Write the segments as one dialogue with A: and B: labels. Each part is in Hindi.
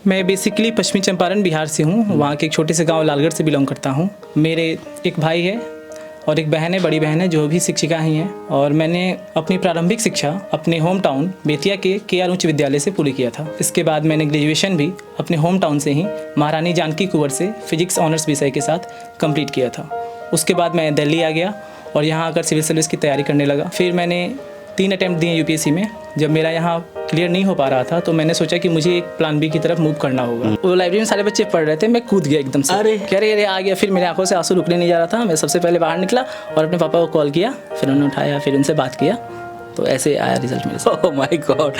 A: मैं बेसिकली पश्चिमी चंपारण बिहार से हूँ। वहाँ के एक छोटे से गांव लालगढ़ से बिलोंग करता हूँ। मेरे एक भाई है और एक बहन है, बड़ी बहन है, जो भी शिक्षिका ही हैं। और मैंने अपनी प्रारंभिक शिक्षा अपने होम टाउन बेतिया के KR उच्च विद्यालय से पूरी किया था। इसके बाद मैंने ग्रेजुएशन भी अपने होम टाउन से ही महारानी जानकी कुंवर से फिजिक्स ऑनर्स विषय के साथ कंप्लीट किया था। उसके बाद मैं दिल्ली आ गया और यहाँ आकर सिविल सर्विस की तैयारी करने लगा। फिर मैंने 3 अटैम्प्ट दिए UPSC में। जब मेरा यहाँ क्लियर नहीं हो पा रहा था तो मैंने सोचा कि मुझे एक प्लान B की तरफ मूव करना होगा। वो लाइब्रेरी में सारे बच्चे पढ़ रहे थे, मैं कूद गया एकदम से। अरे आ गया। फिर मेरे आंखों से आंसू रुकने नहीं जा रहा था। मैं सबसे पहले बाहर निकला और अपने पापा को कॉल किया, फिर उन्होंने उठाया, फिर उनसे बात किया, तो ऐसे आया रिजल्ट मेरे साथ।
B: Oh my God.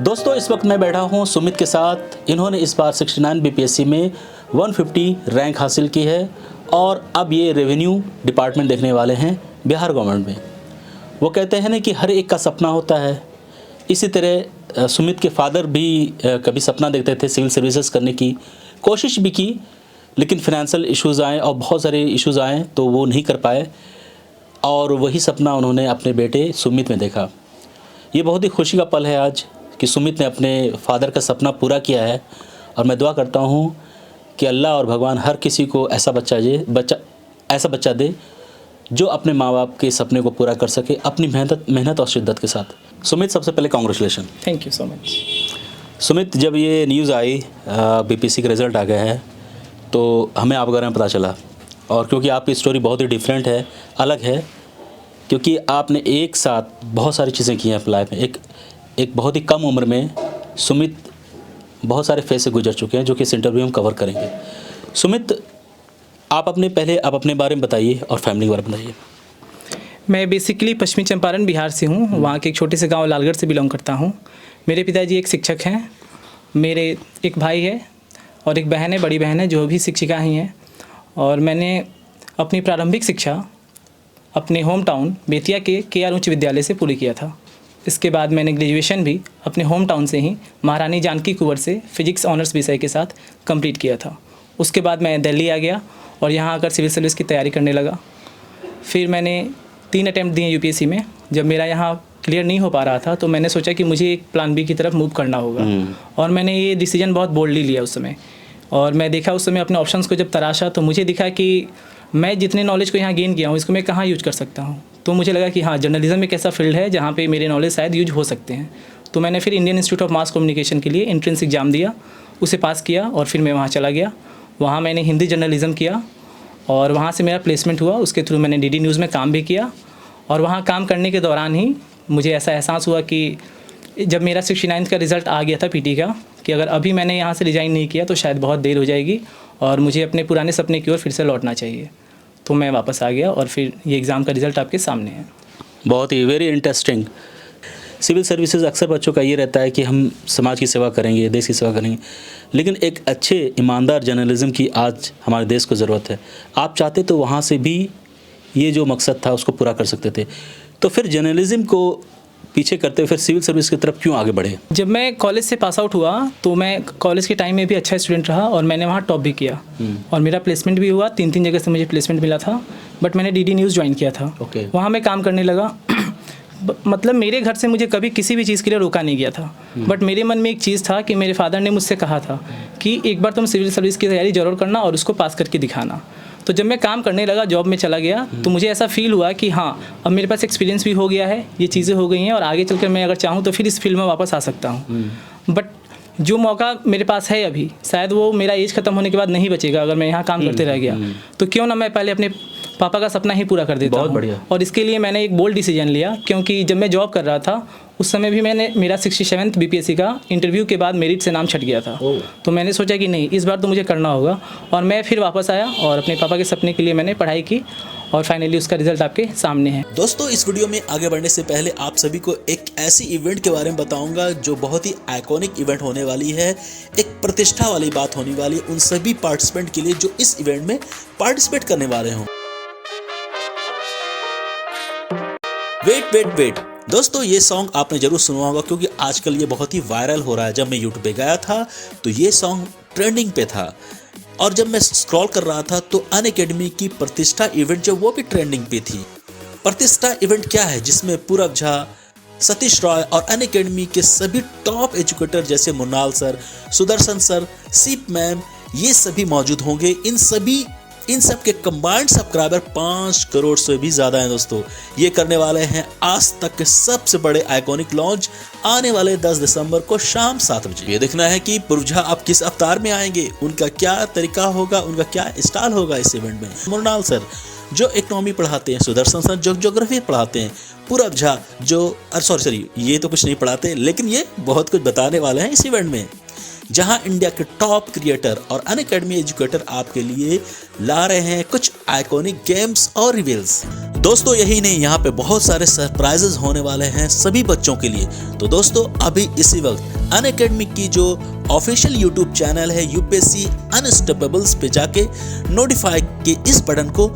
B: दोस्तों, इस वक्त मैं बैठा हूँ सुमित के साथ। इन्होंने इस बार 69 BPSC में 150 रैंक हासिल की है और अब ये रेवेन्यू डिपार्टमेंट देखने वाले हैं बिहार गवर्नमेंट में। वो कहते हैं ना कि हर एक का सपना होता है। इसी तरह सुमित के फादर भी कभी सपना देखते थे सिविल सर्विसेज करने की, कोशिश भी की, लेकिन फाइनेंशियल इश्यूज़ आए और बहुत सारे इश्यूज़ आए तो वो नहीं कर पाए, और वही सपना उन्होंने अपने बेटे सुमित में देखा। ये बहुत ही खुशी का पल है आज कि सुमित ने अपने फादर का सपना पूरा किया है। और मैं दुआ करता हूँ कि अल्लाह और भगवान हर किसी को ऐसा बच्चा दे जो अपने माँ बाप के सपने को पूरा कर सके अपनी मेहनत और शिद्दत के साथ। सुमित, सबसे पहले congratulation.
A: Thank you so much.
B: Sumit, जब ये न्यूज़ आई BPSC का रिज़ल्ट आ गया है तो हमें आपके बारे में पता चला, और क्योंकि आपकी स्टोरी बहुत ही डिफरेंट है, अलग है, क्योंकि आपने एक साथ बहुत सारी चीज़ें की हैं अपनी लाइफ में। एक बहुत ही कम उम्र में सुमित बहुत सारे फेज से गुजर चुके हैं, जो कि इस इंटरव्यू में हम कवर करेंगे। सुमित, आप अपने बारे में बताइए और फैमिली के बारे में बताइए।
A: मैं बेसिकली पश्चिमी चंपारण बिहार से हूँ। वहाँ के एक छोटे से गांव लालगढ़ से बिलोंग करता हूँ। मेरे पिताजी एक शिक्षक हैं। मेरे एक भाई है और एक बहन है, बड़ी बहन है, जो भी शिक्षिका ही हैं। और मैंने अपनी प्रारंभिक शिक्षा अपने होम टाउन बेतिया के KR उच्च विद्यालय से पूरी किया था। इसके बाद मैंने ग्रेजुएशन भी अपने होम टाउन से ही महारानी जानकी कुंवर से फिजिक्स ऑनर्स विषय के साथ कंप्लीट किया था। उसके बाद मैं दिल्ली आ गया और यहाँ आकर सिविल सर्विस की तैयारी करने लगा। फिर मैंने 3 अटैम्प्ट दिए UPSC में। जब मेरा यहाँ क्लियर नहीं हो पा रहा था तो मैंने सोचा कि मुझे एक प्लान B की तरफ मूव करना होगा। और मैंने ये डिसीजन बहुत बोल्डली लिया उस समय। और मैं देखा उस समय अपने ऑप्शंस को जब तराशा तो मुझे दिखा कि मैं जितने नॉलेज को यहाँ गेन किया हूँ इसको मैं कहाँ यूज कर सकता हूँ। तो मुझे लगा कि हाँ, जर्नलिज्म एक ऐसा फील्ड है जहाँ पे मेरे नॉलेज शायद यूज हो सकते हैं। तो मैंने फिर Indian institute of mass communication के लिए एंट्रेंस एग्ज़ाम दिया, उसे पास किया और फिर मैं वहाँ चला गया। वहाँ मैंने हिंदी जर्नलिज़म किया और वहाँ से मेरा प्लेसमेंट हुआ। उसके थ्रू मैंने DD न्यूज़ में काम भी किया। और वहाँ काम करने के दौरान ही मुझे ऐसा एहसास हुआ कि जब मेरा 69 का रिज़ल्ट आ गया था PT का, कि अगर अभी मैंने यहाँ से रिज़ाइन नहीं किया तो शायद बहुत देर हो जाएगी और मुझे अपने पुराने सपने की ओर फिर से लौटना चाहिए। तो मैं वापस आ गया और फिर ये एग्ज़ाम का रिज़ल्ट आपके सामने है।
B: बहुत ही वेरी इंटरेस्टिंग। सिविल सर्विसेज अक्सर बच्चों का ये रहता है कि हम समाज की सेवा करेंगे, देश की सेवा करेंगे, लेकिन एक अच्छे ईमानदार जर्नलिज्म की आज हमारे देश को ज़रूरत है। आप चाहते तो वहाँ से भी ये जो मकसद था उसको पूरा कर सकते थे। तो फिर जर्नलिज्म को पीछे करते हुए फिर सिविल सर्विस की तरफ क्यों आगे बढ़े?
A: जब मैं कॉलेज से पास आउट हुआ तो मैं कॉलेज के टाइम में भी अच्छा स्टूडेंट रहा और मैंने वहाँ टॉप भी किया और मेरा प्लेसमेंट भी हुआ। 3 जगह से मुझे प्लेसमेंट मिला था। बट मैंने DD न्यूज़ ज्वाइन किया था। वहाँ मैं काम करने लगा। मतलब मेरे घर से मुझे कभी किसी भी चीज़ के लिए रोका नहीं गया था। बट मेरे मन में एक चीज़ था कि मेरे फादर ने मुझसे कहा था कि एक बार तुम सिविल सर्विस की तैयारी ज़रूर करना और उसको पास करके दिखाना। तो जब मैं काम करने लगा, जॉब में चला गया, तो मुझे ऐसा फील हुआ कि हाँ, अब मेरे पास एक्सपीरियंस भी हो गया है, ये चीज़ें हो गई हैं और आगे चलकर मैं अगर चाहूँ तो फिर इस फील्ड में वापस आ सकता हूँ। बट जो मौका मेरे पास है अभी, शायद वो मेरा एज ख़त्म होने के बाद नहीं बचेगा। अगर मैं यहाँ काम करते रह गया तो क्यों ना मैं पहले अपने पापा का सपना ही पूरा कर देता हूँ।
B: बहुत बढ़िया।
A: और इसके लिए मैंने एक बोल्ड डिसीजन लिया, क्योंकि जब मैं जॉब कर रहा था उस समय भी मेरा 67th BPSC का इंटरव्यू के बाद मेरिट से नाम छट गया था। तो मैंने सोचा कि नहीं, इस बार तो मुझे करना होगा। और मैं फिर वापस आया और अपने पापा के सपने के लिए मैंने पढ़ाई की और फाइनली उसका रिजल्ट आपके सामने है।
C: दोस्तों, इस वीडियो में आगे बढ़ने से पहले आप सभी को एक ऐसी इवेंट के बारे में बताऊंगा जो बहुत ही आइकॉनिक इवेंट होने वाली है। एक प्रतिष्ठा वाली बात होने वाली है उन सभी पार्टिसिपेंट के लिए जो इस इवेंट में पार्टिसिपेट करने वाले हों। वेट दोस्तों, ये सॉन्ग आपने जरूर सुना होगा क्योंकि आजकल ये बहुत ही वायरल हो रहा है। जब मैं यूट्यूब पे गया था तो ये सॉन्ग ट्रेंडिंग पे था और जब मैं स्क्रॉल कर रहा था तो अनअकैडमी की प्रतिष्ठा इवेंट जो वो भी ट्रेंडिंग पे थी। प्रतिष्ठा इवेंट क्या है? जिसमें पूरब झा, सतीश रॉय और अनअकैडमी के सभी टॉप एजुकेटर जैसे मुन्नाल सर, सुदर्शन सर, सीप मैम, ये सभी मौजूद होंगे। इन सब के कंबाइंड सब्सक्राइबर 5 करोड़ से भी ज़्यादा हैं दोस्तों। ये करने वाले हैं आज तक के सबसे बड़े आइकॉनिक लॉन्च आने वाले 10 दिसंबर को शाम 7 बजे। ये देखना है कि पुरझा अब किस अवतार में आएंगे, उनका क्या तरीका होगा, उनका क्या स्टाइल होगा इस इवेंट में। मुरनाल सर जो इकोनॉमी पढ़ाते हैं, सुदर्शन सर जो ज्योग्राफी पढ़ाते हैं, पूरब झा जो सॉरी ये तो कुछ नहीं पढ़ाते, लेकिन ये बहुत कुछ बताने वाले हैं इस इवेंट में, जहां इंडिया के टॉप क्रिएटर और अनअकैडमी एजुकेटर आपके लिए ला रहे हैं कुछ आइकॉनिक गेम्स और रिवील्स। दोस्तों यही नहीं, यहाँ पे बहुत सारे सरप्राइजेस होने वाले हैं सभी बच्चों के लिए। तो दोस्तों अभी इसी वक्त अनअकैडमी की जो ऑफिशियल यूट्यूब चैनल है यूपीएससी अनस्टॉपेबल्स पे जाके नोटिफाई के इस बटन को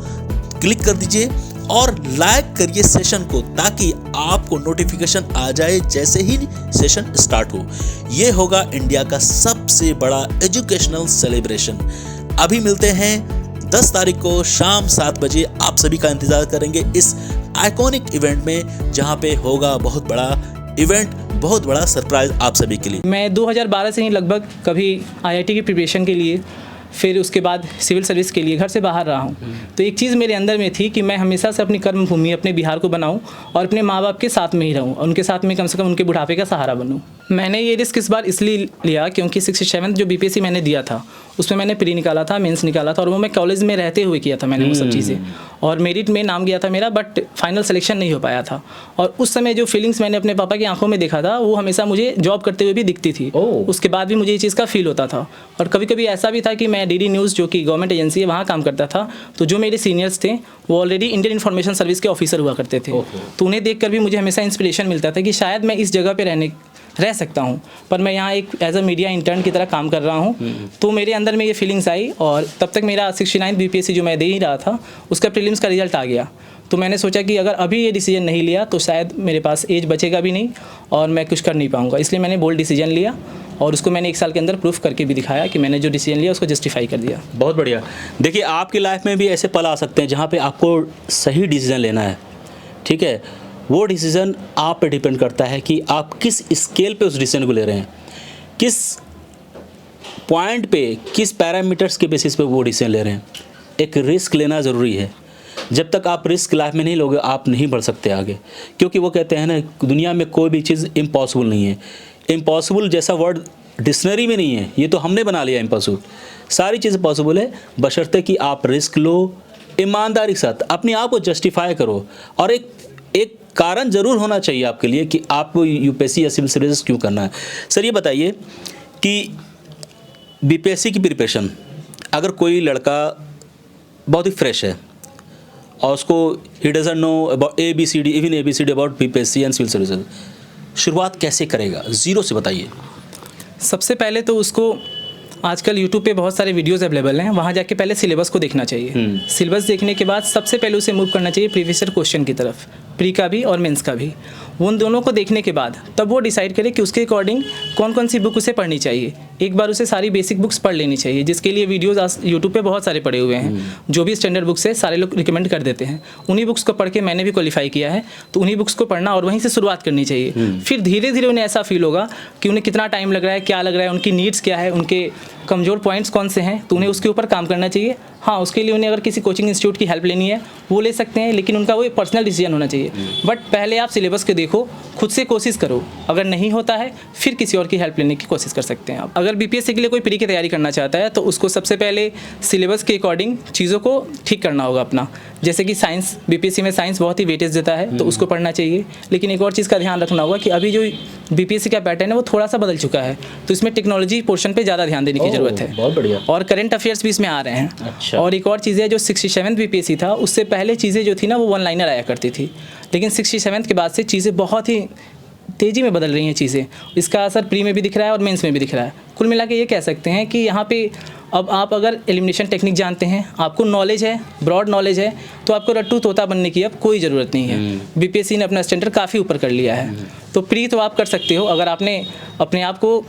C: क्लिक कर दीजिए और लाइक करिए सेशन को, ताकि आपको नोटिफिकेशन आ जाए जैसे ही सेशन स्टार्ट हो। ये होगा इंडिया का सबसे बड़ा एजुकेशनल सेलिब्रेशन। अभी मिलते हैं 10 तारीख को शाम 7 बजे। आप सभी का इंतजार करेंगे इस आइकॉनिक इवेंट में, जहां पे होगा बहुत बड़ा इवेंट, बहुत बड़ा सरप्राइज आप सभी के लिए।
A: मैं 2012 से ही लगभग कभी आईआईटी की प्रिपरेशन के लिए, फिर उसके बाद सिविल सर्विस के लिए घर से बाहर रहा हूँ। तो एक चीज़ मेरे अंदर में थी कि मैं हमेशा से अपनी कर्म भूमि अपने बिहार को बनाऊँ और अपने माँ बाप के साथ में ही रहूँ, उनके साथ में कम से कम उनके बुढ़ापे का सहारा बनूँ। मैंने ये रिस्क इस बार इसलिए लिया क्योंकि 67th जो बीपीएससी मैंने दिया था उसमें मैंने प्री निकाला था, मेंस निकाला था, और वो मैं कॉलेज में रहते हुए किया था मैंने वो सब चीज़ें, और मेरिट में नाम गया था मेरा, बट फाइनल सिलेक्शन नहीं हो पाया था। और उस समय जो फीलिंग्स मैंने अपने पापा की आंखों में देखा था वो हमेशा मुझे जॉब करते हुए भी दिखती थी। उसके बाद भी मुझे ये चीज़ का फील होता था। और कभी कभी ऐसा भी था कि मैं डीडी न्यूज़ जो कि गवर्नमेंट एजेंसी है वहाँ काम करता था, तो जो मेरे सीनियर्स थे वो ऑलरेडी इंडियन इन्फॉर्मेशन सर्विस के ऑफिसर हुआ करते थे। तो उन्हें देखकर भी मुझे हमेशा इंस्पिरेशन मिलता था कि शायद मैं इस जगह पे रह सकता हूँ, पर मैं यहाँ एक एज अ मीडिया इंटर्न की तरह काम कर रहा हूँ। तो मेरे अंदर में ये फीलिंग्स आई, और तब तक मेरा 69 बीपीएससी जो मैं दे ही रहा था उसका प्रीलिम्स का रिजल्ट आ गया। तो मैंने सोचा कि अगर अभी ये डिसीजन नहीं लिया तो शायद मेरे पास एज बचेगा भी नहीं और मैं कुछ कर नहीं पाऊँगा। इसलिए मैंने बोल्ड डिसीजन लिया, और उसको मैंने 1 साल के अंदर प्रूफ करके भी दिखाया कि मैंने जो डिसीजन लिया उसको जस्टिफाई कर दिया।
B: बहुत बढ़िया। देखिए आपकी लाइफ में भी ऐसे पल आ सकते हैं जहाँ पे आपको सही डिसीजन लेना है, ठीक है। वो डिसीज़न आप पे डिपेंड करता है कि आप किस स्केल पे उस डिसीजन को ले रहे हैं, किस पॉइंट पे, किस पैरामीटर्स के बेसिस पे वो डिसीजन ले रहे हैं। एक रिस्क लेना ज़रूरी है। जब तक आप रिस्क लाइफ में नहीं लोगे आप नहीं बढ़ सकते आगे, क्योंकि वो कहते हैं ना दुनिया में कोई भी चीज़ इम्पॉसिबल नहीं है। इम्पॉसिबल जैसा वर्ड डिक्शनरी में नहीं है, ये तो हमने बना लिया इम्पॉसिबल। सारी चीज़ें पॉसिबल है बशर्ते कि आप रिस्क लो, ईमानदारी के साथ अपने आप को जस्टिफाई करो, और एक कारण ज़रूर होना चाहिए आपके लिए कि आपको यूपीएससी या सिविल सर्विसेज क्यों करना है। सर ये बताइए कि बीपीएससी की प्रिपरेशन, अगर कोई लड़का बहुत ही फ्रेश है और उसको ही doesn't know about ABCD about BPSC and civil services, शुरुआत कैसे करेगा? ज़ीरो से बताइए।
A: सबसे पहले तो उसको आजकल यूट्यूब पे बहुत सारे वीडियोस अवेलेबल हैं, वहाँ जाके पहले सिलेबस को देखना चाहिए। सिलेबस देखने के बाद सबसे पहले उसे मूव करना चाहिए प्रीवियस ईयर क्वेश्चन की तरफ, प्री का भी और मेंस का भी। उन दोनों को देखने के बाद तब वो डिसाइड करे कि उसके अकॉर्डिंग कौन कौन सी बुक उसे पढ़नी चाहिए। एक बार उसे सारी बेसिक बुक्स पढ़ लेनी चाहिए, जिसके लिए वीडियोस यूट्यूब पे बहुत सारे पड़े हुए हैं। जो भी स्टैंडर्ड बुक्स है सारे लोग रिकमेंड कर देते हैं, उन्हीं बुक्स को पढ़ के मैंने भी क्वालिफाई किया है। तो उन्हीं बुक्स को पढ़ना और वहीं से शुरुआत करनी चाहिए। फिर धीरे धीरे उन्हें ऐसा फील होगा कि उन्हें कितना टाइम लग रहा है, क्या लग रहा है, उनकी नीड्स क्या है, उनके कमज़ोर पॉइंट्स कौन से हैं, तो उन्हें उसके ऊपर काम करना चाहिए। हाँ, उसके लिए उन्हें अगर किसी कोचिंग इंस्टीट्यूट की हेल्प लेनी है वो ले सकते हैं, लेकिन उनका वो पर्सनल डिसीजन होना चाहिए। बट पहले आप सिलेबस के देखो, खुद से कोशिश करो, अगर नहीं होता है फिर किसी और की हेल्प लेने की कोशिश कर सकते हैं आप। अगर बीपीएससी के लिए कोई प्री की तैयारी करना चाहता है तो उसको सबसे पहले सिलेबस के अकॉर्डिंग चीज़ों को ठीक करना होगा अपना। जैसे कि साइंस, बीपीएससी में साइंस बहुत ही वेटेज देता है तो उसको पढ़ना चाहिए। लेकिन एक और चीज़ का ध्यान रखना होगा कि अभी जो बीपीएससी का पैटर्न है वो थोड़ा सा बदल चुका है, तो इसमें टेक्नोलॉजी पोर्शन पे ज़्यादा ध्यान देने की ज़रूरत है।
B: बहुत बढ़िया।
A: और करंट अफेयर्स भी इसमें आ रहे हैं।
B: अच्छा।
A: और एक और चीज़ है, जो 67th बीपीएससी था उससे पहले चीज़ें जो थी ना वो वन लाइनर आया करती थी, लेकिन 67th के बाद से चीज़ें बहुत ही तेज़ी में बदल रही हैं चीज़ें। इसका असर प्री में भी दिख रहा है और मेंस में भी दिख रहा है। कुल मिला के ये कह सकते हैं कि यहाँ पे अब आप अगर एलिमिनेशन टेक्निक जानते हैं, आपको नॉलेज है, ब्रॉड नॉलेज है, तो आपको रट्टू तोता बनने की अब कोई ज़रूरत नहीं है। बीपीएससी ने अपना स्टैंडर्ड काफ़ी ऊपर कर लिया है। तो प्री तो आप कर सकते हो अगर आपने अपने आप को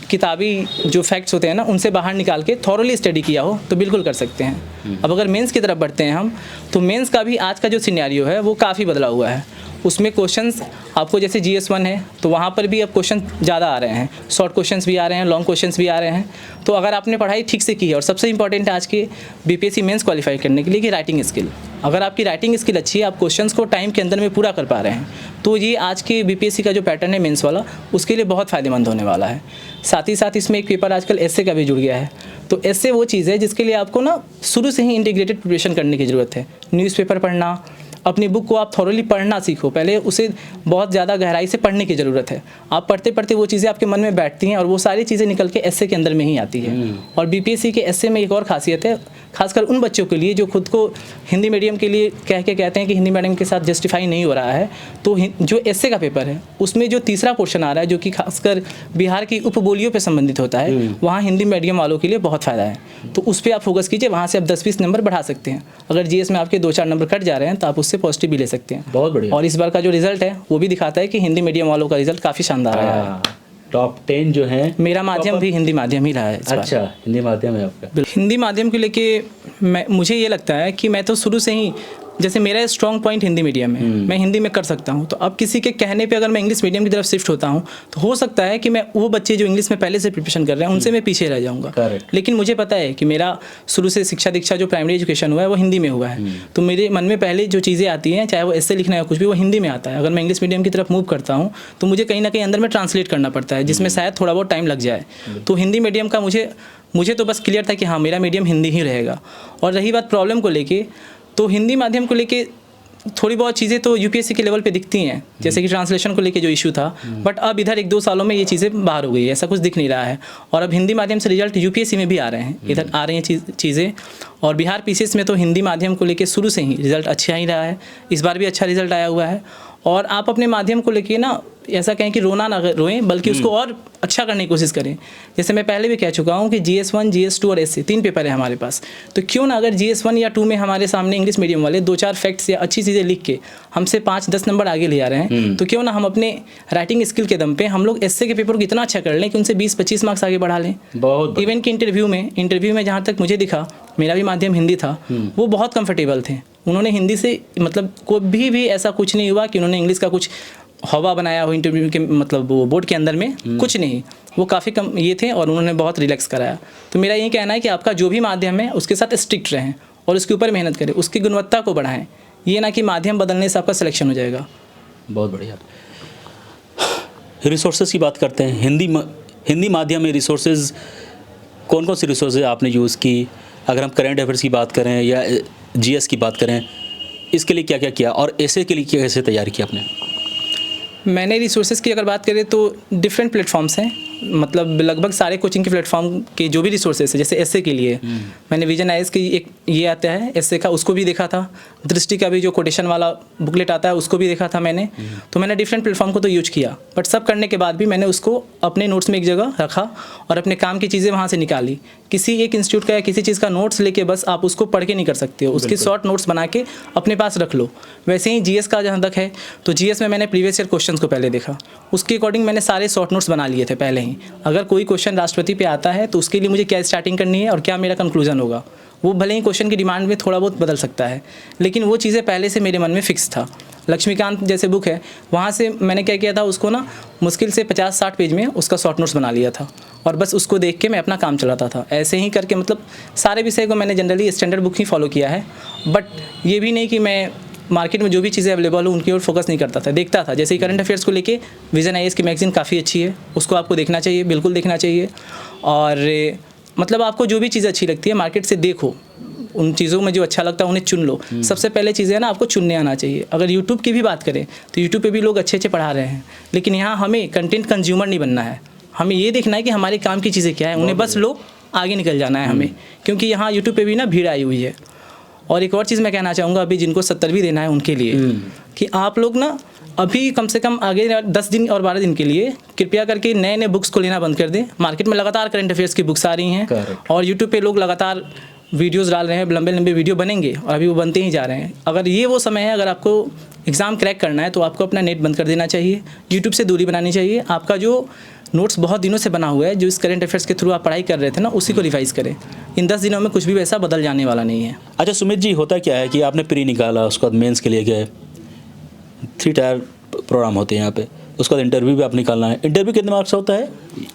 A: किताबी जो फैक्ट्स होते हैं ना उनसे बाहर निकाल के थॉरली स्टडी किया हो तो बिल्कुल कर सकते हैं। अब अगर मेंस की तरफ बढ़ते हैं हम, तो मेंस का भी आज का जो सिनेरियो है वो काफ़ी बदला हुआ है। उसमें क्वेश्चंस आपको जैसे GS1 है तो वहाँ पर भी अब क्वेश्चन ज़्यादा आ रहे हैं, शॉर्ट क्वेश्चंस भी आ रहे हैं, लॉन्ग क्वेश्चंस भी आ रहे हैं। तो अगर आपने पढ़ाई ठीक से की है, और सबसे इंपॉर्टेंट है आज के BPSC मेंस क्वालिफाई करने के लिए कि राइटिंग स्किल, अगर आपकी राइटिंग स्किल अच्छी है, आप क्वेश्चंस को टाइम के अंदर में पूरा कर पा रहे हैं, तो ये आज के BPSC का जो पैटर्न है मेंस वाला, उसके लिए बहुत फ़ायदेमंद होने वाला है। साथ ही साथ इसमें एक पेपर आजकल एस्से का भी जुड़ गया है। तो एस्से वो चीज़ है जिसके लिए आपको ना शुरू से ही इंटीग्रेटेड प्रिपरेशन करने की ज़रूरत है। न्यूज़पेपर पढ़ना, अपनी बुक को आप थॉरोली पढ़ना सीखो, पहले उसे बहुत ज़्यादा गहराई से पढ़ने की ज़रूरत है। आप पढ़ते पढ़ते वो चीज़ें आपके मन में बैठती हैं और वो सारी चीज़ें निकल के एस्से के अंदर में ही आती है। और BPSC के एस्से में एक और खासियत है, खासकर उन बच्चों के लिए जो खुद को हिंदी मीडियम के लिए कहते हैं कि हिंदी मीडियम के साथ जस्टिफाई नहीं हो रहा है, तो जो एस्से का पेपर है उसमें जो तीसरा पोर्शन आ रहा है, जो कि खासकर बिहार की उपबोलियों पर संबंधित होता है, वहाँ हिंदी मीडियम वालों के लिए बहुत फ़ायदा है। तो उस पर आप फोकस कीजिए, वहाँ से आप 10-20 नंबर बढ़ा सकते हैं। अगर GS में आपके 2-4 नंबर कट जा रहे हैं तो आप उससे पॉजिटिव भी ले सकते हैं।
B: बहुत बढ़िया।
A: और इस बार का जो रिजल्ट है वो भी दिखाता है कि हिंदी मीडियम वालों का रिजल्ट काफ़ी शानदार आया है।
B: टॉप 10 जो है,
A: मेरा माध्यम भी हिंदी माध्यम ही रहा है इस बार।
B: अच्छा, हिंदी माध्यम है आपका।
A: हिंदी माध्यम को लेके मुझे ये लगता है कि मैं तो शुरू से ही, जैसे मेरा स्ट्रॉन्ग पॉइंट हिंदी मीडियम है, मैं हिंदी में कर सकता हूँ। तो अब किसी के कहने पे अगर मैं इंग्लिश मीडियम की तरफ शिफ्ट होता हूँ तो हो सकता है कि मैं वो बच्चे जो इंग्लिश में पहले से प्रिपरेशन कर रहे हैं उनसे मैं पीछे रह जाऊँगा।
B: Correct.
A: लेकिन मुझे पता है कि मेरा शुरू से शिक्षा दीक्षा जो प्राइमरी एजुकेशन हुआ है वो हिंदी में हुआ है। तो मेरे मन में पहले जो चीज़ें आती हैं, चाहे वो एस्से लिखना है कुछ भी, वो हिंदी में आता है। अगर मैं इंग्लिश मीडियम की तरफ मूव करता हूँ तो मुझे कहीं ना कहीं अंदर में ट्रांसलेट करना पड़ता है, जिसमें शायद थोड़ा बहुत टाइम लग जाए। तो हिंदी मीडियम का मुझे तो बस क्लियर था कि हाँ मेरा मीडियम हिंदी ही रहेगा। और रही बात प्रॉब्लम को लेके, तो हिंदी माध्यम को लेके थोड़ी बहुत चीज़ें तो UPSC के लेवल पे दिखती हैं, जैसे कि ट्रांसलेशन को लेके जो इशू था, बट अब इधर 1-2 सालों में ये चीज़ें बाहर हो गई है, ऐसा कुछ दिख नहीं रहा है। और अब हिंदी माध्यम से रिजल्ट UPSC में भी आ रहे हैं, इधर आ रही हैं चीज़ें। और बिहार PCS में तो हिंदी माध्यम को लेके शुरू से ही रिजल्ट अच्छा ही रहा है, इस बार भी अच्छा रिजल्ट आया हुआ है। और आप अपने माध्यम को लेके ना ऐसा कहें कि रोना ना रोएं, बल्कि उसको और अच्छा करने की कोशिश करें। जैसे मैं पहले भी कह चुका हूँ कि GS1, GS2 और एस्से 3 पेपर है हमारे पास। तो क्यों ना अगर GS1 या 2 में हमारे सामने इंग्लिश मीडियम वाले 2-4 फैक्ट्स या अच्छी चीज़ें लिख के हमसे 5-10 नंबर आगे ले आ रहे हैं, तो क्यों ना हम अपने राइटिंग स्किल के दम पे हम लोग एस्से के पेपर को इतना अच्छा कर लें कि उनसे 20-25 मार्क्स आगे बढ़ा लें।
B: बहुत
A: इवन कि इंटरव्यू में जहाँ तक मुझे दिखा, मेरा भी माध्यम हिंदी था, वो बहुत कंफर्टेबल थे। उन्होंने हिंदी से मतलब कोई भी ऐसा कुछ नहीं हुआ कि उन्होंने इंग्लिश का कुछ हवा बनाया हो इंटरव्यू के, मतलब वो बोर्ड के अंदर में कुछ नहीं, वो काफ़ी कम ये थे और उन्होंने बहुत रिलैक्स कराया। तो मेरा यही कहना है कि आपका जो भी माध्यम है उसके साथ स्ट्रिक्ट रहें और उसके ऊपर मेहनत करें, उसकी गुणवत्ता को बढ़ाएं। ये ना कि माध्यम बदलने से आपका सिलेक्शन हो जाएगा।
B: बहुत बढ़िया। रिसोर्सेज की बात करते हैं, हिंदी माध्यम में रिसोर्सेज कौन कौन सी रिसोर्सेज आपने यूज़ की? अगर हम करेंट अफेयर्स की बात करें या GS की बात करें, इसके लिए क्या क्या किया और एस्से के लिए कैसे तैयारी की आपने?
A: मैंने रिसोर्सेज की अगर बात करें तो डिफरेंट प्लेटफॉर्म्स हैं, मतलब लगभग सारे कोचिंग के प्लेटफॉर्म के जो भी रिसोर्सेज है, जैसे एस्से के लिए मैंने विजन IAS की एक ये आता है एस्से का, उसको भी देखा था। दृष्टि का भी जो कोटेशन वाला बुकलेट आता है उसको भी देखा था मैंने। तो मैंने डिफरेंट प्लेटफॉर्म को तो यूज किया, बट सब करने के बाद भी मैंने उसको अपने नोट्स में एक जगह रखा और अपने काम की चीज़ें वहाँ से निकाली। किसी एक इंस्टीट्यूट का या किसी चीज़ का नोट्स लेके बस आप उसको पढ़ के नहीं कर सकते हो, उसकी शॉर्ट नोट्स बना के अपने पास रख लो। वैसे ही GS का जहाँ तक है तो GS में मैंने प्रीवियस ईयर क्वेश्चंस को पहले देखा, उसके अकॉर्डिंग मैंने सारे शॉर्ट नोट्स बना लिए थे पहले ही। अगर कोई क्वेश्चन राष्ट्रपति पे आता है तो उसके लिए मुझे क्या स्टार्टिंग करनी है और क्या मेरा कंक्लूजन होगा, वो भले ही क्वेश्चन की डिमांड में थोड़ा बहुत बदल सकता है, लेकिन वो चीज़ें पहले से मेरे मन में फिक्स था। लक्ष्मीकांत जैसे बुक है, वहाँ से मैंने क्या किया था, उसको ना मुश्किल से 50-60 पेज में उसका शॉर्ट नोट्स बना लिया था और बस उसको देख के मैं अपना काम चलाता था। ऐसे ही करके मतलब सारे विषय को मैंने जनरली स्टैंडर्ड बुक ही फॉलो किया है, बट ये भी नहीं कि मैं मार्केट में जो भी चीज़ें अवेलेबल हो उनकी ओर फोकस नहीं करता था, देखता था। जैसे करंट अफेयर्स को लेके विजन IAS की मैगजीन काफ़ी अच्छी है, उसको आपको देखना चाहिए, बिल्कुल देखना चाहिए। और मतलब आपको जो भी चीज़ अच्छी लगती है मार्केट से देखो, उन चीज़ों में जो अच्छा लगता है उन्हें चुन लो। सबसे पहले चीज़ है ना, आपको चुनने आना चाहिए। अगर यूट्यूब की भी बात करें तो यूट्यूब पे भी लोग अच्छे अच्छे पढ़ा रहे हैं, लेकिन यहाँ हमें कंटेंट कंज्यूमर नहीं बनना है। हमें ये देखना है कि हमारे काम की चीज़ें क्या है, उन्हें बस लो आगे निकल जाना है हमें, क्योंकि यहाँ यूट्यूब पे भी ना भीड़ आई हुई है। और एक और चीज़ मैं कहना चाहूँगा अभी जिनको 70 भी देना है उनके लिए, कि आप लोग ना अभी कम से कम आगे 10 दिन और 12 दिन के लिए कृपया करके नए नए बुक्स को लेना बंद कर दें। मार्केट में लगातार करंट अफेयर्स की बुक्स आ रही हैं और यूट्यूब पे लोग लगातार वीडियोस डाल रहे हैं, लंबे लंबे वीडियो बनेंगे और अभी वो बनते ही जा रहे हैं। अगर ये वो समय है, अगर आपको एग्ज़ाम क्रैक करना है तो आपको अपना नेट बंद कर देना चाहिए, यूट्यूब से दूरी बनानी चाहिए। आपका जो नोट्स बहुत दिनों से बना हुआ है, जो इस करंट अफेयर्स के थ्रू आप पढ़ाई कर रहे थे ना, उसी को रिवाइज़ करें। इन 10 दिनों में कुछ भी वैसा बदल जाने वाला नहीं है।
B: अच्छा सुमित जी, होता क्या है कि आपने प्री निकाला, उसके बाद मेंस के लिए गए, 3 टायर प्रोग्राम होते हैं यहाँ पे, उसके बाद इंटरव्यू भी आप निकालना है। इंटरव्यू कितने मार्क्स होता है?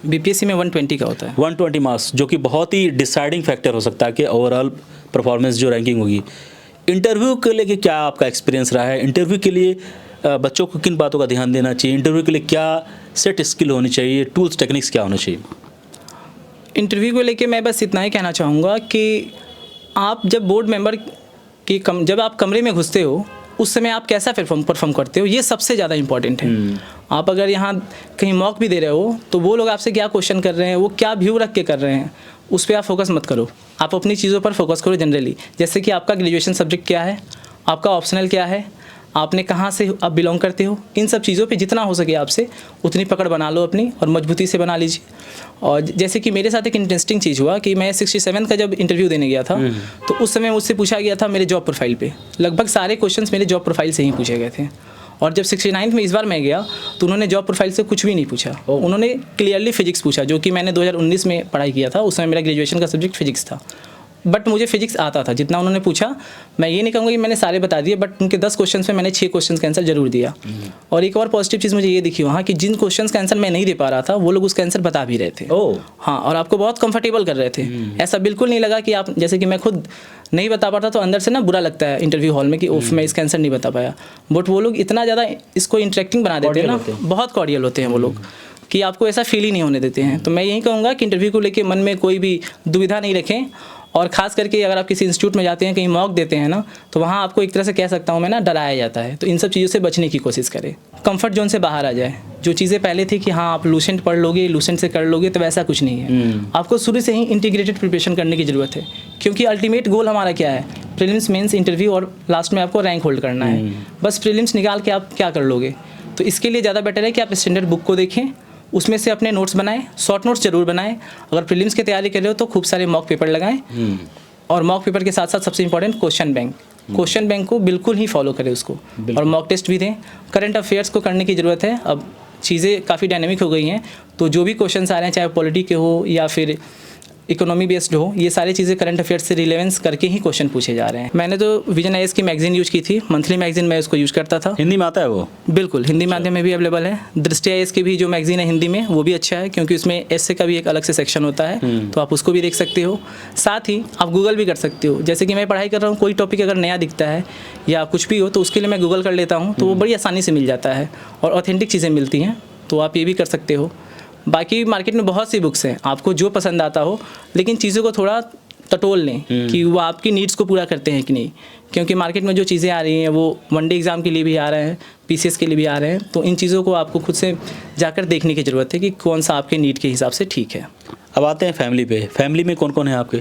A: बीपीएससी में 120 का होता है।
B: 120 मार्क्स, जो कि बहुत ही डिसाइडिंग फैक्टर हो सकता है कि ओवरऑल परफॉर्मेंस जो रैंकिंग होगी। इंटरव्यू के लिए क्या आपका एक्सपीरियंस रहा है? इंटरव्यू के लिए बच्चों को किन बातों का ध्यान देना चाहिए? इंटरव्यू के लिए क्या सेट स्किल होनी चाहिए? टूल्स टेक्निक्स क्या होना चाहिए?
A: इंटरव्यू को लेके मैं बस इतना ही कहना चाहूँगा कि आप जब बोर्ड मेंबर की जब आप कमरे में घुसते हो उस समय आप कैसा परफॉर्म करते हो, ये सबसे ज़्यादा इंपॉर्टेंट है। आप अगर यहाँ कहीं मॉक भी दे रहे हो तो वो लोग आपसे क्या क्वेश्चन कर रहे हैं, वो क्या व्यू रख के कर रहे हैं, उस पर आप फोकस मत करो। आप अपनी चीज़ों पर फोकस करो जनरली, जैसे कि आपका ग्रेजुएशन सब्जेक्ट क्या है, आपका ऑप्शनल क्या है, आपने कहाँ से आप बिलोंग करते हो, इन सब चीज़ों पे जितना हो सके आपसे उतनी पकड़ बना लो अपनी, और मजबूती से बना लीजिए। और जैसे कि मेरे साथ एक इंटरेस्टिंग चीज़ हुआ कि मैं 67 का जब इंटरव्यू देने गया था तो उस समय मुझसे पूछा गया था मेरे जॉब प्रोफाइल पे, लगभग सारे क्वेश्चंस मेरे जॉब प्रोफाइल से ही पूछे गए थे। और जब 69 में इस बार मैं गया तो उन्होंने जॉब प्रोफाइल से कुछ भी नहीं पूछा, उन्होंने क्लियरली फिजिक्स पूछा, जो कि मैंने 2019 में पढ़ाई किया था। उस समय मेरा ग्रेजुएशन का सब्जेक्ट फिजिक्स था, बट मुझे फिजिक्स आता था। जितना उन्होंने पूछा, मैं ये नहीं कहूँगा कि मैंने सारे बता दिए, बट उनके 10 क्वेश्चन में मैंने 6 क्वेश्चन का आंसर जरूर दिया। और एक और पॉजिटिव चीज़ मुझे ये दिखी वहाँ कि जिन क्वेश्चन का आंसर मैं नहीं दे पा रहा था वो लोग उसका आंसर बता भी रहे थे। हाँ, और आपको बहुत कंफर्टेबल कर रहे थे। ऐसा बिल्कुल नहीं लगा कि आप, जैसे कि मैं खुद नहीं बता पाता तो अंदर से ना बुरा लगता है इंटरव्यू हॉल में कि उफ मैं इसका आंसर नहीं बता पाया, बट वो लोग इतना ज़्यादा इसको इंटरेक्टिंग बना देते हैं ना, बहुत कॉर्डियल होते हैं वो लोग कि आपको ऐसा फील ही नहीं होने देते हैं। तो मैं यही कहूँगा कि इंटरव्यू को लेकर मन में कोई भी दुविधा नहीं रखें, और ख़ास करके अगर आप किसी इंस्टीट्यूट में जाते हैं, कहीं मॉक देते हैं ना, तो वहाँ आपको एक तरह से कह सकता हूँ मैं ना, डराया जाता है। तो इन सब चीज़ों से बचने की कोशिश करें, कंफर्ट जोन से बाहर आ जाए। जो चीज़ें पहले थी कि हाँ आप लूसेंट पढ़ लोगे, लूसेंट से कर लोगे, तो वैसा कुछ नहीं है। आपको शुरू से ही इंटीग्रेटेड प्रिपरेशन करने की ज़रूरत है, क्योंकि अल्टीमेट गोल हमारा क्या है, प्रीलिम्स, मेंस, इंटरव्यू, और लास्ट में आपको रैंक होल्ड करना है। बस प्रीलिम्स निकाल के आप क्या कर लोगे? तो इसके लिए ज़्यादा बेटर है कि आप स्टैंडर्ड बुक को देखें, उसमें से अपने नोट्स बनाएं, शॉर्ट नोट्स जरूर बनाएं। अगर प्रीलिम्स की तैयारी कर रहे हो तो खूब सारे मॉक पेपर लगाएं, और मॉक पेपर के साथ साथ सबसे इंपॉर्टेंट क्वेश्चन बैंक को बिल्कुल ही फॉलो करें उसको, और मॉक टेस्ट भी दें। करंट अफेयर्स को करने की ज़रूरत है, अब चीज़ें काफ़ी डायनेमिक हो गई हैं, तो जो भी क्वेश्चंस आ रहे हैं, चाहे पॉलिटी के हो या फिर इकोनॉमी बेस्ड हो, ये सारी चीज़ें करंट अफेयर्स से रिलेवेंस करके ही क्वेश्चन पूछे जा रहे हैं। मैंने तो विजन आईएएस की मैगजीन यूज़ की थी, मंथली मैगजीन मैं उसको यूज़ करता था।
B: हिंदी में आता है वो? बिल्कुल,
A: हिंदी माध्यम में भी अवेलेबल है। दृष्टि आईएएस की भी जो मैगजीन है हिंदी में, वो भी अच्छा है, क्योंकि उसमें एस्से का भी एक अलग से सेक्शन होता है, तो आप उसको भी देख सकते हो। साथ ही आप गूगल भी कर सकते हो, जैसे कि मैं पढ़ाई कर रहा हूँ, कोई टॉपिक अगर नया दिखता है या कुछ भी हो तो उसके लिए मैं गूगल कर लेता हूँ, तो वो बड़ी आसानी से मिल जाता है और ऑथेंटिक चीज़ें मिलती हैं, तो आप ये भी कर सकते हो। बाकी मार्केट में बहुत सी बुक्स हैं, आपको जो पसंद आता हो, लेकिन चीज़ों को थोड़ा टटोल लें कि वो आपकी नीड्स को पूरा करते हैं कि नहीं, क्योंकि मार्केट में जो चीज़ें आ रही हैं वो वनडे एग्ज़ाम के लिए भी आ रहे हैं, पीसीएस के लिए भी आ रहे हैं, तो इन चीज़ों को आपको खुद से जाकर देखने की ज़रूरत है कि कौन सा आपके नीड के हिसाब से ठीक है।
B: अब आते हैं फैमिली पे। फैमिली में कौन कौन है आपके?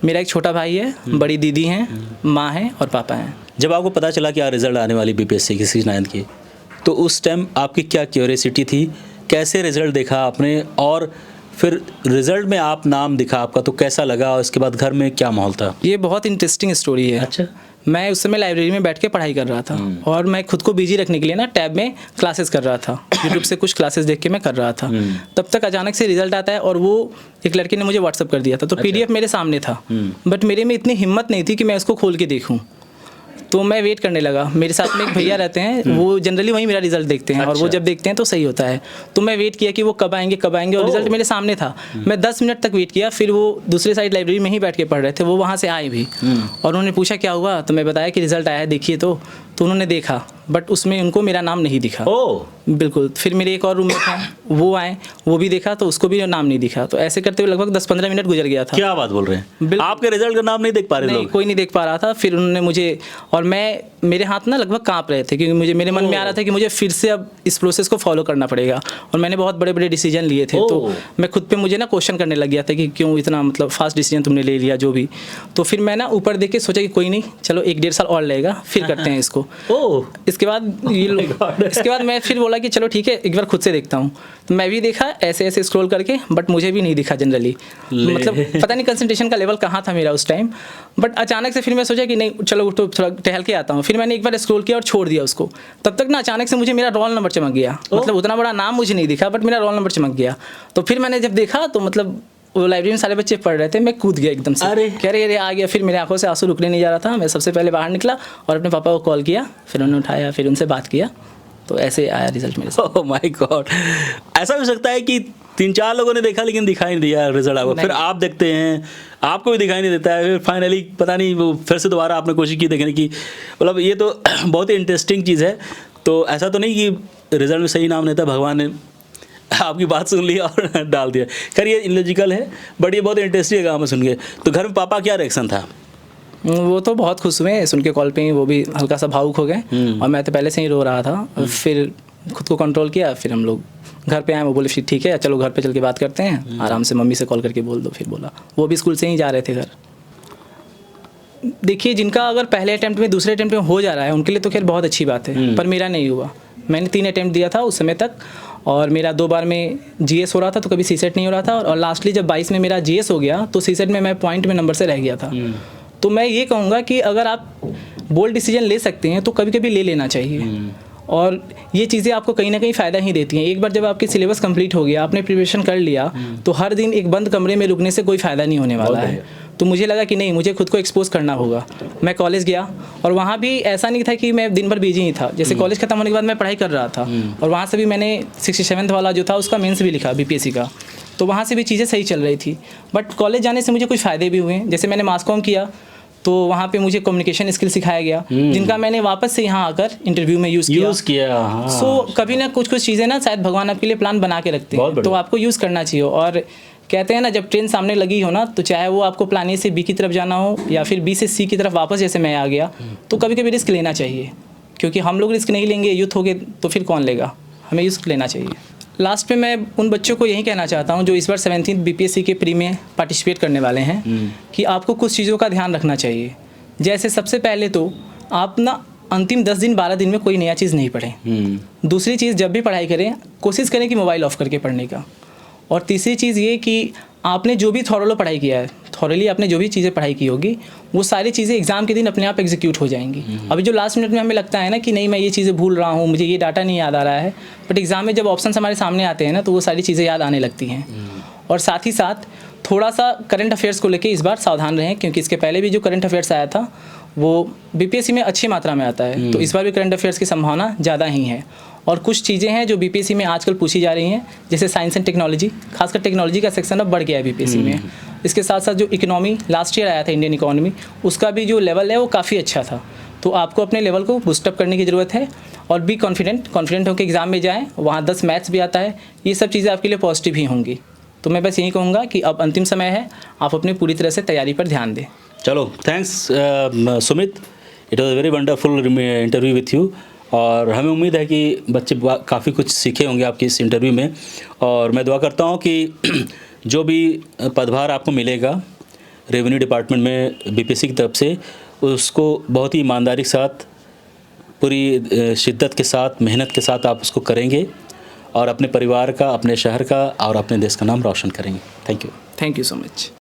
A: मेरा एक छोटा भाई है, बड़ी दीदी हैं, माँ हैं और पापा हैं।
B: जब आपको पता चला कि रिज़ल्ट आने वाली बीपीएससी की 69 की, तो उस टाइम आपकी क्या क्यूरियोसिटी थी? कैसे रिज़ल्ट देखा आपने, और फिर रिज़ल्ट में आप नाम दिखा आपका, तो कैसा लगा, और इसके बाद घर में क्या माहौल था?
A: ये बहुत इंटरेस्टिंग स्टोरी है।
B: अच्छा।
A: मैं उस समय लाइब्रेरी में बैठ के पढ़ाई कर रहा था, और मैं खुद को बिजी रखने के लिए ना टैब में क्लासेस कर रहा था, यूट्यूब से कुछ क्लासेस देख के मैं कर रहा था। तब तक अचानक से रिजल्ट आता है, और वो एक लड़के ने मुझे व्हाट्सअप कर दिया था, तो पीडीएफ मेरे सामने था, बट मेरे में इतनी हिम्मत नहीं थी कि मैं उसको खोल के देखूँ। तो मैं वेट करने लगा। मेरे साथ में एक भैया रहते हैं, वो जनरली वहीं मेरा रिजल्ट देखते हैं, और वो जब देखते हैं तो सही होता है। तो मैं वेट किया कि वो कब आएंगे, और रिजल्ट मेरे सामने था। मैं 10 मिनट तक वेट किया, फिर वो दूसरे साइड लाइब्रेरी में ही बैठ के पढ़ रहे थे, वो वहाँ से आए भी, और उन्होंने पूछा क्या हुआ, तो मैं बताया कि रिजल्ट आया है देखिए। तो उन्होंने देखा, बट उसमें उनको मेरा नाम नहीं दिखा। बिल्कुल। फिर मेरे एक और रूममेट हैं, वो आए, वो भी देखा, तो उसको भी नाम नहीं दिखा। तो ऐसे करते हुए लगभग 10-15 मिनट गुजर गया था।
B: क्या बात बोल रहे हैं? आपके रिजल्ट का नाम नहीं देख पा रहे लोग?
A: कोई नहीं देख पा रहा था। फिर उन्होंने मुझे, और मेरे हाथ ना लगभग कांप रहे थे, क्योंकि मेरे मन में आ रहा था कि मुझे फिर से अब इस प्रोसेस को फॉलो करना पड़ेगा, और मैंने बहुत बड़े बड़े डिसीजन लिए थे। तो मैं खुद पे मुझे ना क्वेश्चन करने लग गया था कि क्यों इतना मतलब फास्ट डिसीजन तुमने ले लिया, जो भी। तो फिर मैं ना ऊपर देख के सोचा कि कोई नहीं, चलो 1-1.5 साल और लगेगा, फिर करते हैं इसको। इसके बाद मैं फिर बोला कि चलो ठीक है, एक बार खुद से देखता हूँ। तो मैं भी देखा ऐसे स्क्रॉल करके, बट मुझे भी नहीं दिखा जनरली, मतलब पता नहीं कंसंट्रेशन का लेवल कहाँ था मेरा उस टाइम। बट अचानक से फिर मैं सोचा कि नहीं चलो तो थोड़ा टहल के आता हूँ। फिर मैंने एक बार स्क्रॉल किया और छोड़ दिया उसको। तब तक ना अचानक से मुझे मेरा रोल नंबर चमक गया, मतलब उतना बड़ा नाम मुझे नहीं दिखा, बट मेरा रोल नंबर चमक गया। तो फिर मैंने जब देखा तो मतलब वो लाइब्रेरी में सारे बच्चे पढ़ रहे थे, मैं कूद गया एकदम से।
B: अरे!
A: कह रहे आ गया, फिर मेरे आंखों से आंसू रुकने नहीं जा रहा था। मैं सबसे पहले बाहर निकला और अपने पापा को कॉल किया, फिर उन्होंने उठाया, फिर उनसे बात किया, तो ऐसे आया रिजल्ट मेरे साथ।
B: ओह माय गॉड, ऐसा हो सकता है कि 3-4 लोगों ने देखा लेकिन दिखाई नहीं दिया रिजल्ट आपको, फिर आप देखते हैं आपको भी दिखाई नहीं देता है, फिर फाइनली पता नहीं वो फिर से दोबारा आपने कोशिश की देखने की। मतलब ये तो बहुत ही इंटरेस्टिंग चीज़ है। तो ऐसा तो नहीं कि रिजल्ट में सही नाम नहीं था, भगवान ने आपकी बात सुन ली और डाल दिया। खैर ये इलॉजिकल है, बट ये बहुत इंटरेस्टिंग है हमें सुन के। तो घर में पापा क्या रिएक्शन था?
A: वो तो बहुत खुश हुए सुन के कॉल पे ही, वो भी हल्का सा भावुक हो गए, और मैं तो पहले से ही रो रहा था। फिर खुद को कंट्रोल किया, फिर हम लोग घर पे आए। वो बोले फिर ठीक है चलो घर पे चल के बात करते हैं, आराम से मम्मी से कॉल करके बोल दो। फिर बोला, वो भी स्कूल से ही जा रहे थे घर। देखिए, जिनका अगर पहले अटैम्प्ट में दूसरे अटैम्प्ट में हो जा रहा है उनके लिए तो खैर बहुत अच्छी बात है, पर मेरा नहीं हुआ। मैंने 3 अटैम्प्ट दिया था उस समय तक, और मेरा 2 बार में जीएस हो रहा था, तो कभी सीसेट नहीं हो रहा था। और लास्टली जब 22 में मेरा जीएस हो गया तो सीसेट में मैं पॉइंट में नंबर से रह गया था। तो मैं ये कहूँगा कि अगर आप बोल्ड डिसीजन ले सकते हैं तो कभी कभी ले लेना चाहिए, और ये चीज़ें आपको कहीं ना कहीं फ़ायदा ही देती हैं। एक बार जब आपकी सिलेबस कंप्लीट हो गया, आपने प्रिपरेशन कर लिया, तो हर दिन एक बंद कमरे में रुकने से कोई फ़ायदा नहीं होने वाला है। तो मुझे लगा कि नहीं, मुझे खुद को एक्सपोज करना होगा। मैं कॉलेज गया, और वहाँ भी ऐसा नहीं था कि मैं दिन भर बिजी ही था। जैसे कॉलेज खत्म होने के बाद मैं पढ़ाई कर रहा था, और वहाँ से भी मैंने 67th वाला जो था उसका मेंस भी लिखा बीपीएससी का, तो वहाँ से भी चीज़ें सही चल रही थी। बट कॉलेज जाने से मुझे कुछ फ़ायदे भी हुए। जैसे मैंने मास कॉम किया, तो वहाँ पे मुझे कम्युनिकेशन स्किल सिखाया गया, जिनका मैंने वापस से यहाँ आकर इंटरव्यू में यूज़ किया।
B: हाँ।
A: सो कभी ना कुछ चीज़ें ना शायद भगवान आपके लिए प्लान बना के रखते हैं, तो आपको यूज़ करना चाहिए। और कहते हैं ना, जब ट्रेन सामने लगी हो ना, तो चाहे वो आपको प्लान ए से बी की तरफ जाना हो या फिर बी से सी की तरफ वापस, जैसे मैं आ गया, तो कभी कभी रिस्क लेना चाहिए, क्योंकि हम लोग रिस्क नहीं लेंगे, यूथ हो गए तो फिर कौन लेगा। हमें रिस्क लेना चाहिए। लास्ट पे मैं उन बच्चों को यही कहना चाहता हूँ जो इस बार 17th बीपीएससी के प्री में पार्टिसिपेट करने वाले हैं, कि आपको कुछ चीज़ों का ध्यान रखना चाहिए। जैसे सबसे पहले तो आप ना अंतिम 10 दिन 12 दिन में कोई नया चीज़ नहीं पढ़ें। दूसरी चीज़, जब भी पढ़ाई करें कोशिश करें कि मोबाइल ऑफ करके पढ़ने का। और तीसरी चीज़ ये कि आपने जो भी थॉरली पढ़ाई किया है, थॉरली आपने जो भी चीज़ें पढ़ाई की होगी, वो सारी चीज़ें एग्जाम के दिन अपने आप एग्जीक्यूट हो जाएंगी। अभी जो लास्ट मिनट में हमें लगता है ना कि नहीं मैं ये चीज़ें भूल रहा हूँ, मुझे ये डाटा नहीं याद आ रहा है, बट एग्जाम में जब ऑप्शन हमारे सामने आते हैं ना, तो वो सारी चीज़ें याद आने लगती हैं। और साथ ही साथ थोड़ा सा करंट अफेयर्स को लेकर इस बार सावधान रहें, क्योंकि इसके पहले भी जो करंट अफेयर्स आया था वो बीपीएससी में अच्छी मात्रा में आता है, तो इस बार भी करंट अफेयर्स की संभावना ज़्यादा ही है। और कुछ चीज़ें हैं जो बीपीएससी में आजकल पूछी जा रही हैं, जैसे साइंस एंड टेक्नोलॉजी, खासकर टेक्नोलॉजी का सेक्शन अब बढ़ गया है बीपीएससी में। इसके साथ साथ जो इकोनॉमी लास्ट ईयर आया था, इंडियन इकोनॉमी, उसका भी जो लेवल है वो काफ़ी अच्छा था। तो आपको अपने लेवल को बूस्टअप करने की ज़रूरत है, और बी कॉन्फिडेंट होकर एग्ज़ाम में जाएँ। वहाँ 10 मैथ्स भी आता है, ये सब चीज़ें आपके लिए पॉजिटिव ही होंगी। तो मैं बस यही कहूँगा कि अब अंतिम समय है, आप अपनी पूरी तरह से तैयारी पर ध्यान दें।
B: चलो, thanks Sumit, it was very wonderful interview with you. और हमें उम्मीद है कि बच्चे काफ़ी कुछ सीखे होंगे आपके इस इंटरव्यू में। और मैं दुआ करता हूँ कि जो भी पदभार आपको मिलेगा रेवेन्यू डिपार्टमेंट में बीपीएससी की तरफ से, उसको बहुत ही ईमानदारी के साथ, पूरी शिद्दत के साथ, मेहनत के साथ आप उसको करेंगे, और अपने परिवार का, अपने शहर का और अपने देश का नाम रोशन करेंगे। Thank you.
A: Thank you so much.